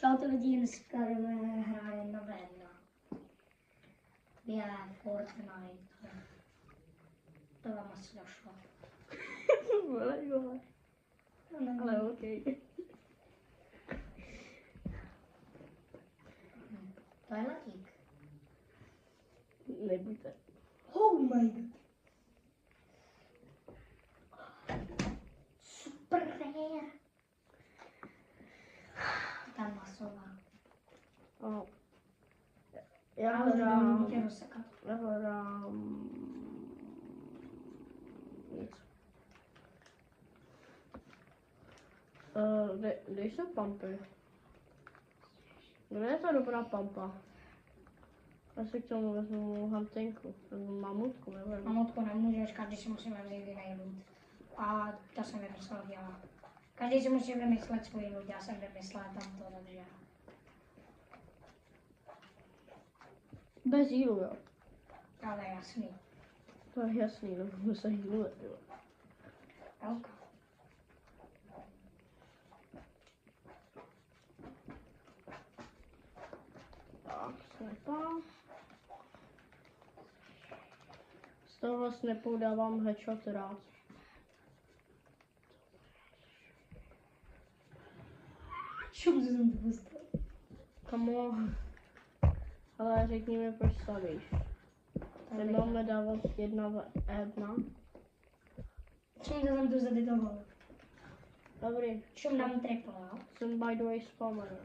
Čau ty lidi, dneska jdeme hrát na V1. Je Fortnite. To vám asi došlo. Vole. Ale okej. To je letík. Nebuďte. Oh my god. Super. Tam masová. Oh. Já Ale hledám... tě rozsekat. Já hledám... Nic. Kde jsou pumpy? Kde je ta dobrá pampa? Já si k tomu vezmu hantinku, nebo mamutku, nevím. Mamutku nemůžeš, každý si musíme vzít jiný loot. A to jsem vymyslel já. Každý si musí vymyslet svůj loot, já jsem vymyslel tam to, takže... Bez jílu, jo. Ale jasný. To je jasný, no se jíluje, jo. Ok. Tak, snipa. Z toho vlastně podávám headshot rád. Čum jsem to dostal. Kamo, ale řekni mi, proč stavíš. Nemáme dávat 1v1. Čum jsem to zaditoval. Dobrý. Čum dám triple, jo? Jsem by the way spammer.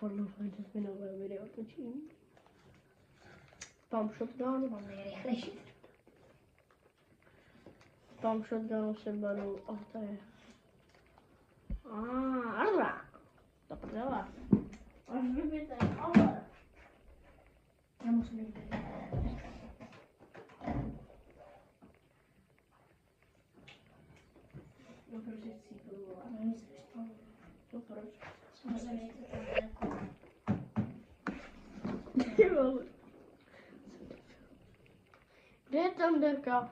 Podle mě nové video točím. Pump shotgun. Mám nejrychlejší. Pump shotgunu si beru, to je. Arra! To prdele. Až vybité, ale. Já musím jít. No proč jsi cítil? Nic než No proč? samozřejmě to tam jako. Ty vole. Kde je Thunderka?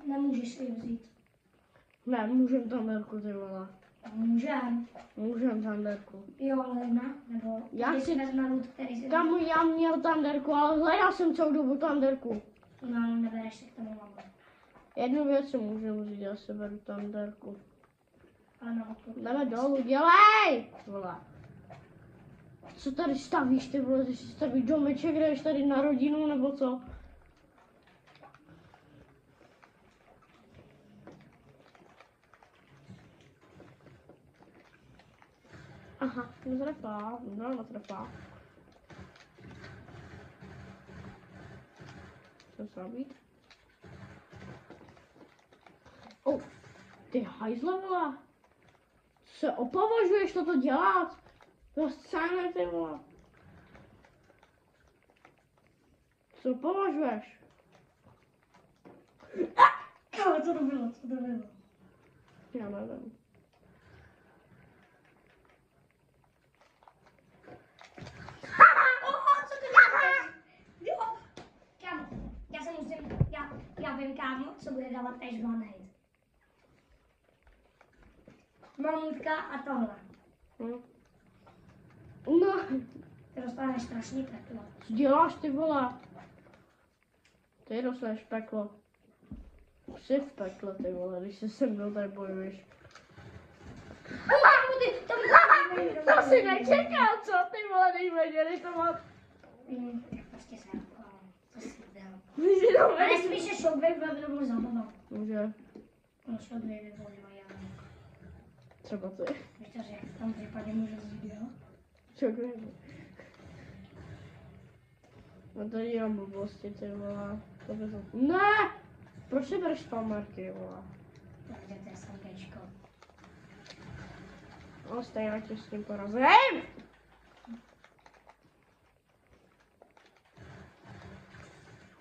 Nemůžeš si ji vzít. Ne, můžem Thunderku, ty vole. Můžem. Můžem Thunderku. Jo, ale ne, nebo Já když si- si vezme loot, který si... Kamu, já měl Thunderku, ale hledal jsem celou dobu Thunderku. No, nebereš si k tomu mamu. Jednu věc si můžu vzít, já si beru Thunderku. Ale na odkud. Jdeme dolů, dělej! Vole. Co tady stavíš, ty vole, ty si stavíš domeček, jdeš tady na rodinu, nebo co? Aha, nezrepá, no, nezrepá. Co se být? Oh, ty hajzle, vole. Se opovažuješ toto dělat? To scéne, ty vole. Co považuješ? Ale co to bylo, co to bylo? Já nevím. Co to děláš? Jo. Kámo, já se musím, já vím, kámo, co bude dávat až one hit. Mamutka a tohle. No, Ty dostaneš strašný peklo. co děláš, ty vole? Ty dostaneš peklo. Jsi v pekle, ty vole, když se se mnou tady bojuješ. Kámo, ty, To si nečekal, co ty vole, nejvěděli to má. Prostě se to si dal. Víš, no, Ale spíš, že shockwave byl domů zabava. může, No, shockwave by bylo já. třeba ty. Víš to, že v tom případě můžu vzít, jo? Čekaj. No tady dělám blbosti, ty vole. To by to... Ne! Proč si bereš spamarky, vole? Takže to je SMGčko. No stejně tě s tím porazím.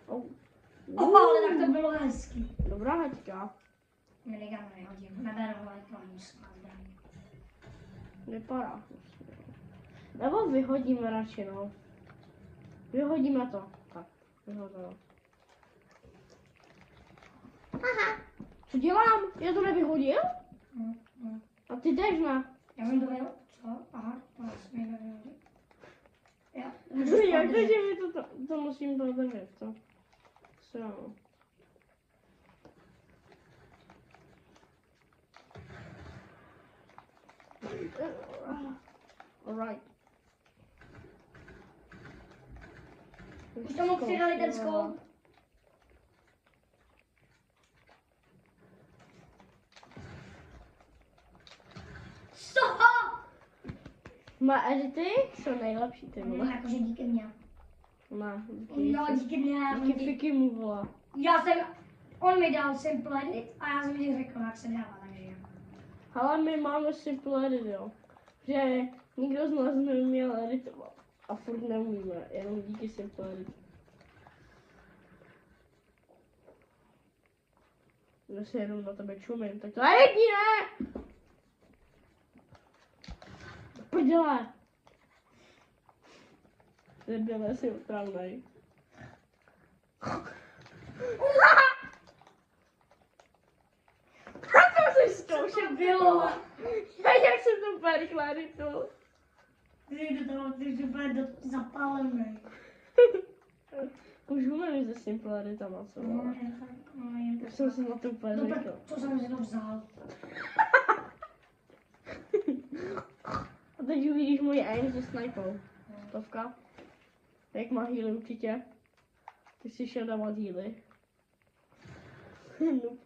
Oh. Ale tak to bylo hezký. Dobrá haťka. Minigun nehodím, neberu elektronická zbraň. Vypadá. Nebo vyhodíme radši, no. Vyhodíme to. Tak, vyhodíme. Aha. Co dělám? Já to nevyhodil? A ty jdeš, ne? Já jsem to byl, co? Jak to, že mi to musím dodržet, co? Co? Alright. Už tomu přidali ten skok. Stop! Má edity jsou nejlepší, ty vole. Jakože díky mě. Má, No, díky mě. díky Fiky mu volá. On mi dal simple edit a já jsem mi řekl, jak se dává, takže jako. Ale my máme simple edit, jo. Že nikdo z nás neuměl editovat. A furt neumíme, jenom díky simple edit. Když se jenom na tebe čumím, tak to edití, ne! Prdele! Debile, jsi otravnej. To jsi zkoušel, bylo. Jak jsem to úplně rychle editoval. Ty jsi úplně zapálený. Už umím ze simple editama, co vole. Už jsem si na to úplně zvykl. Co jsem si to vzal? A teď uvidíš můj aim se snipou. Stovka. Jak má healy určitě. Ty jsi šel dávat healy. No.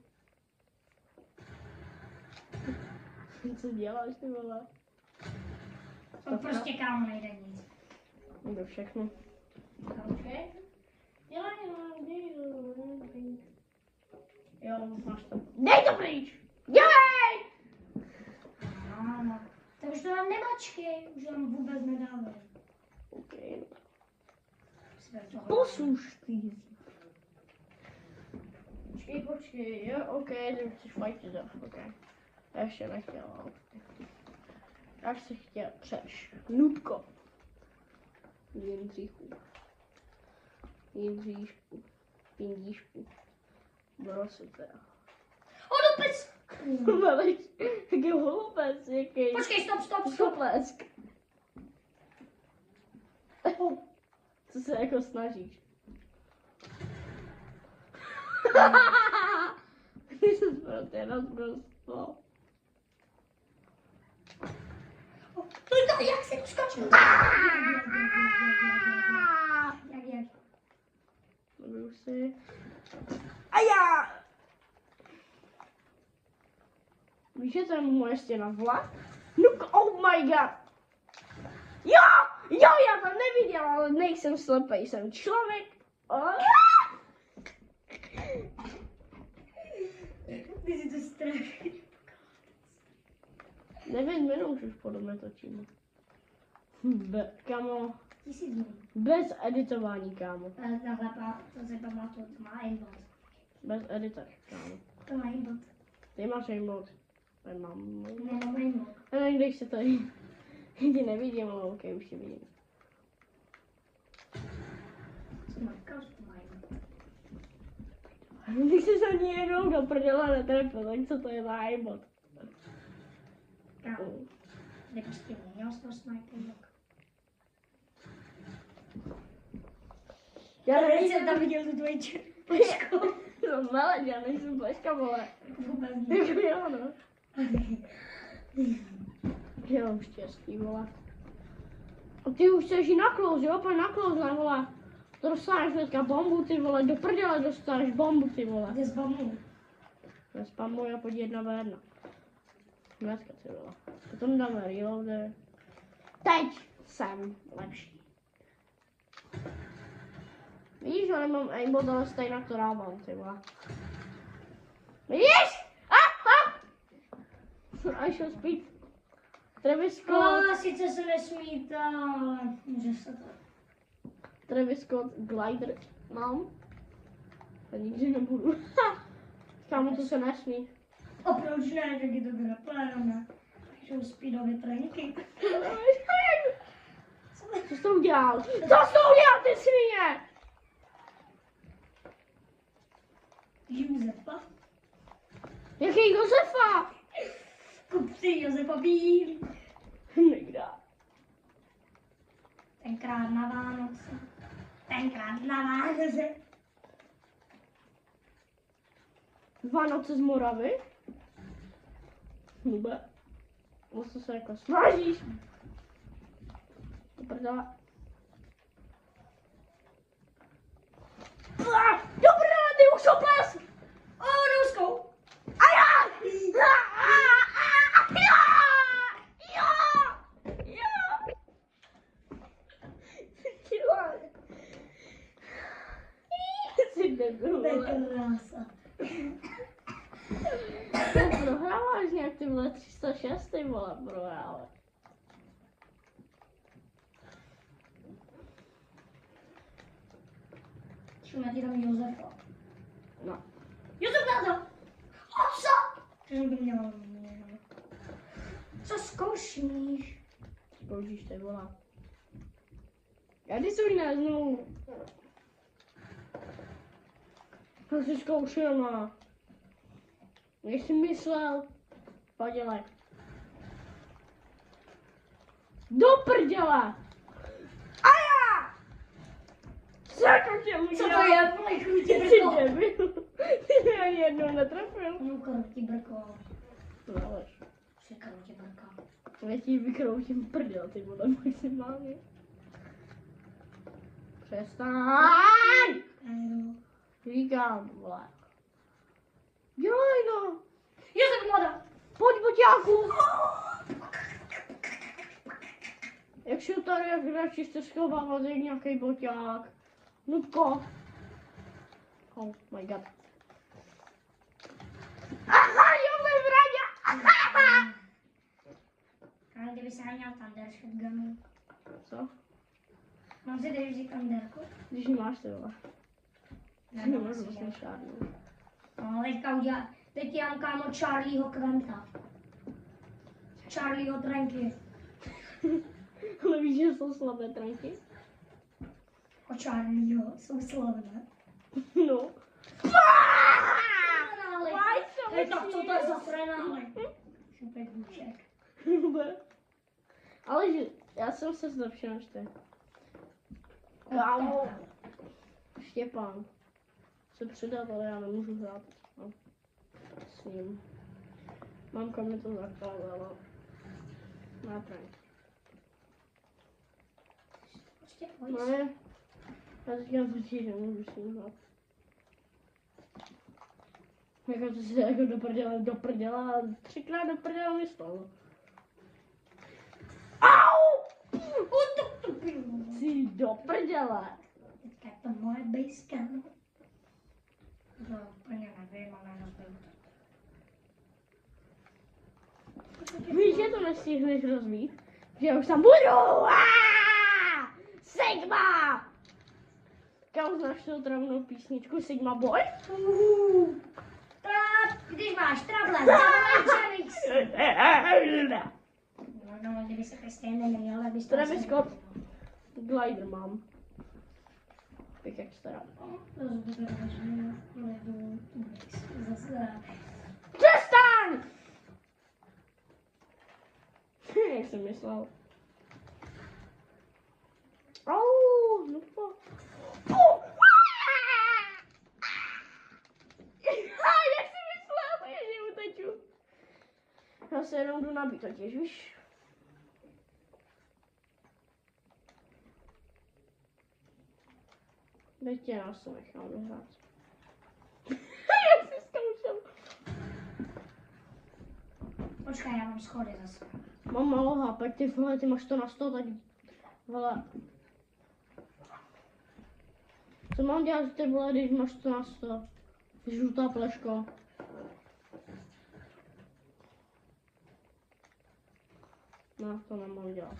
Co děláš, ty vole? To prostě kámo nejde nic. Jde všechno. Okay. Jo, máš to. Dej to pryč! Dělej! Ano. Tak už to nám nemačkej, už nám vůbec nedávají. OK. Posluš ty. Počkej, jo, OK, ty chceš fajtit, OK. Já ještě nechtěla. Já se chtěl přeš. Nubko. Jindříšku. Pindíšku. Bylo super. Holubec! Velič, jaký holubec, jaký. Počkej, stop. Skoplesk. Co se jako snažíš? Ty jsi teraz prostě. Jak se skočil? Jak? Dobrou si. A já! Víš, že to je moje stěna vla? No, oh my god! Jo, já to neviděla, ale nejsem slepý, jsem člověk. Ty jsi to strašně. Nevím, jenom už podobně točím. Kámo, 1000 dní. bez editování, kámo. To se pamatuju, to má aimbot. Bez editace, kámo. To má aimbot. Ty máš aimbot. Nemám. Nemám aimbot. Ale když se tady tě nevidím, ale OK, už tě vidím. Co má aimbot? Když jsi se ní jednou do prdele netrefil, tak co to je za aimbot? Kámo, nepustím, měl jsi to sniper. Já jsem tam viděl tu tvoji pleško. No malé, já nejsem pleška, vole. Vůbec ne. Jo, no. Já mám štěstí, vole. A ty už chceš jít na close, jo? Pojď na close, ne, vole. To dostaneš hnedka bombu, ty vole. Do prdele dostaneš bombu, ty vole. Kde zbamuju? Nespamuj a pojď 1v1. Hnedka, ty vole. Potom dáme reloady. Teď jsem lepší. Vidíš, že nemám aimbot, ale stejně to dávám, ty vole. Vidíš? I shall speak. Travis Scott. No, sice se nesmí to, ale může se to. Travis Scott glider mám. A nikdy nebudu. Kámo, to se nesmí. A proč ne, tak je to grapplérové. Jsou speedové trenky. Co jsi to udělal? Co jsi to udělal, ty svině? Josefa? Jaký Josefa? Kup si Josefa bílý. Negrá. Tenkrát na Vánoc. tenkrát na Vánoce. Vánoce z Moravy? Nube. Vlastně se jako snažíš. To prdele. Dobrá, ty už oples! O, nouskou. A já! Jsi debil, To je vole. krása. Prohráváš nějak ty vole 306, ty vole, prohráváš. Šume ti tam Josefa. No. Josef na to! O co? To jsem by měla. Co zkoušíš? Zkoušíš ty vole. Já ty jsou jiné znovu. To jsi zkoušel, no. Jak jsi myslel? Podělej. Do prdele! A já! Co to tě udělal? Co to je? Plejchu ti Ty brko. debil. Ty mě ani jednou netrefil. No, kroutí brko. No alež. Si kroutí brko. Já ti vykroutím prdel, ty vole, maximálně. Přestaň! Ajdu. Říkám, vole. Dělej no. Josef Moda! Pojď, boťáku. Jak šel tady, jak radši jste schovávat jak nějaký boťák. Nutko. Oh my god. Aha, jo, ve vradě. Ale kdyby se měl Thunder Shotgunu. Co? Mám si tady vzít Thunderku? Když máš ty vole. Ne, Nemáš nemám si vlastně dělat. žádnou. No, teďka udělá. Teď já mám kámo Charlieho Kventa. Charlieho Trenky. Ale víš, že jsou slabé tranky? O Charlieho jsou slavné. No. Frenály. Pojď se, Hej, tak co to je za frenály? Super důček. Ale že já jsem se zlepšil než ty. Kámo, Štěpán se přidal, ale já nemůžu hrát no, s ním. Mamka mi to zakázala. Na prank. Prostě No pojď. ne, já říkám totiž, že můžu s ním hrát. Jako to se jako do prdela, 3krát do prdela mi stalo. Au! Jsi do prdele. Teďka je to moje bejska. To úplně nevím, ale rozbil to. Víš, že to nestihneš rozvít? Že já už tam budu! Sigma! Kam znáš tu travnou písničku Sigma Boy? Když máš trable, zavolej Travis. No, kdyby se Kristýn neměl, tak bys to Travis asi Scott. neměl. Glider mám. Tak jak stará. Zase. Přestaň! Jak jsem myslel. Au, no po. Jak jsi myslel? Ježi, uteču. Já se jenom jdu nabít totiž, víš? Teď tě nás to nechám vyhrát. Jak jsi zkoušel? Počkej, já mám schody zase. Mám malou hápek, ty vole, ty máš to na 100, tak vole. Co mám dělat, ty vole, když máš to na 100? Žlutá pleško. No, to nemám dělat.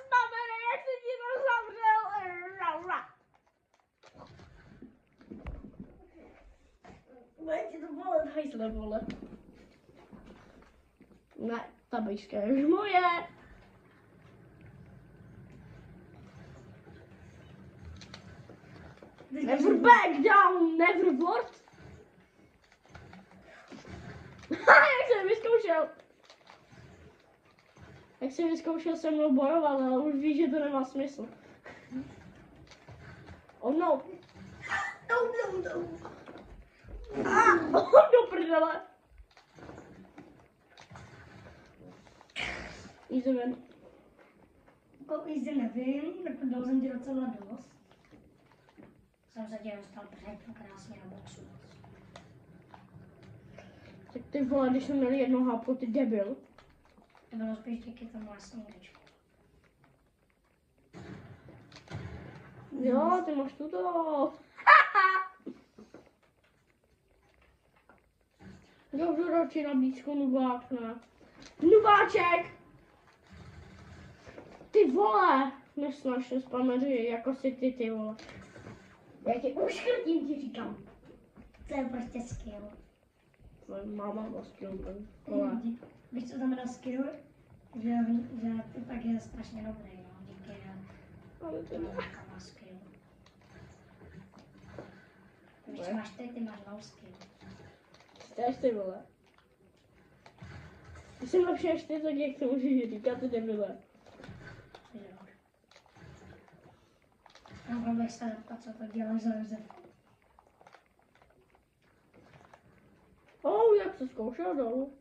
Znamená, jak se ti to zavřel. Bude ti to bolet, Hejsle, vole. Ne, ta bejška je už moje. Never back down, never what? Jak jsem vyzkoušel. Jak jsem vyzkoušel se mnou bojovat, ale už víš, že to nemá smysl. Oh no. No. Do prdele. Easy win. Jako easy nevím, jako dal jsem ti docela dost. Jsem se tě dostal předtím krásně na boxu. Tak ty vole, když jsem měl jedno hápko, ty debil. To bylo spíš díky tomu snídečku. Jo, ty máš tuto. Dobře, radši na blízko nubák, ne? Nubáček! Ty vole! Nesnaž se spameři, jako si ty vole. Já tě uškrtím, ti říkám. To je prostě skill. Tvoje máma má skill, ten vole. Víš, co znamená skill? Že ty pak je strašně dobrý, no. Díky Ale ty ne. má skill. Víš, co máš ty máš no skill. Stéž ty vole. Ty jsi lepší než ty, tak jak to můžeš říkat, ty debile. Mohl bych se zeptat, co to děláš za Josef. Jak se zkoušel dolů.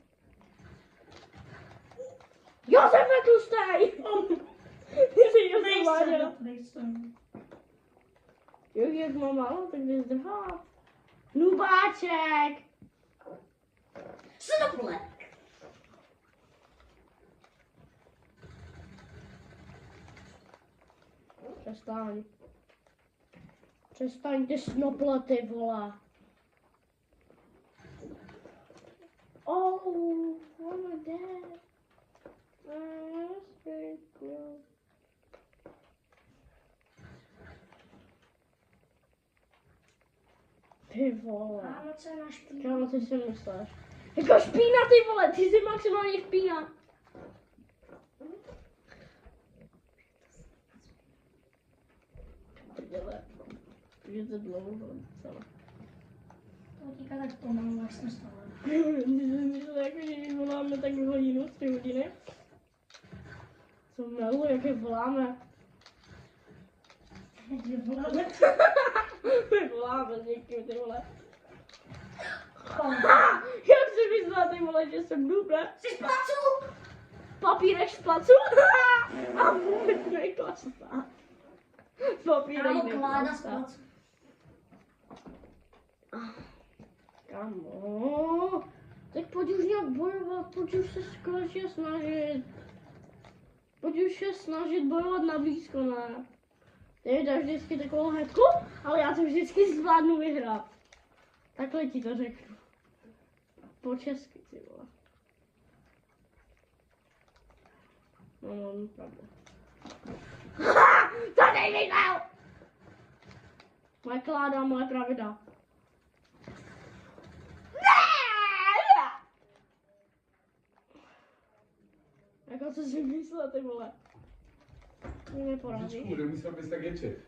Josefe tlustej! Ty jsi Josef Láďa. Jak má málo, tak jde zdrhá. Nubáček! Snoplek! Přestaň. Přestaň ty snople, ty vole. Oh, my dad. That's very cool. Ty vole. Ano, co je na špínu? Kámo, co si myslíš? Jako špína, ty vole, ty jsi maximálně špína. Je to dlouho, celé. To utíká tak pomalu, až jsem stala. Ty jsi myslel, jako, že když voláme tak hodinu, 3 hodiny. Co milu, jak je voláme. Že voláme. My voláme s někým, ty vole. Kom. Jak jsi myslela, ty vole, že jsem blbne? Jsi z placu! Papírek z placu? A vůbec neklasta. Papírek Kámo, kláda z neklasta. placu. Kámo, tak pojď už nějak bojovat, pojď už se konečně snažit. Pojď už se snažit bojovat na blízko, ne? Ty dáš vždycky takovou hetku, ale já to vždycky zvládnu vyhrát. Takhle ti to řeknu. Po česky, ty vole. No, pravda. To nejvyšel! Moje kláda, moje pravidla. Jako co si myslel, ty vole? Mě neporáží. Vždycky nemyslel bys tak ječet.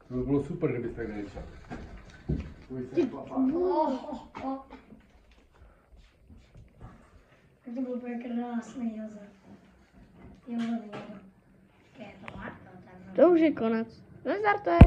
To by bylo super, kdybys tak neječel. To bych se klapal. To byl úplně krásný Josef. Jo, to už je konec. Nezdarte.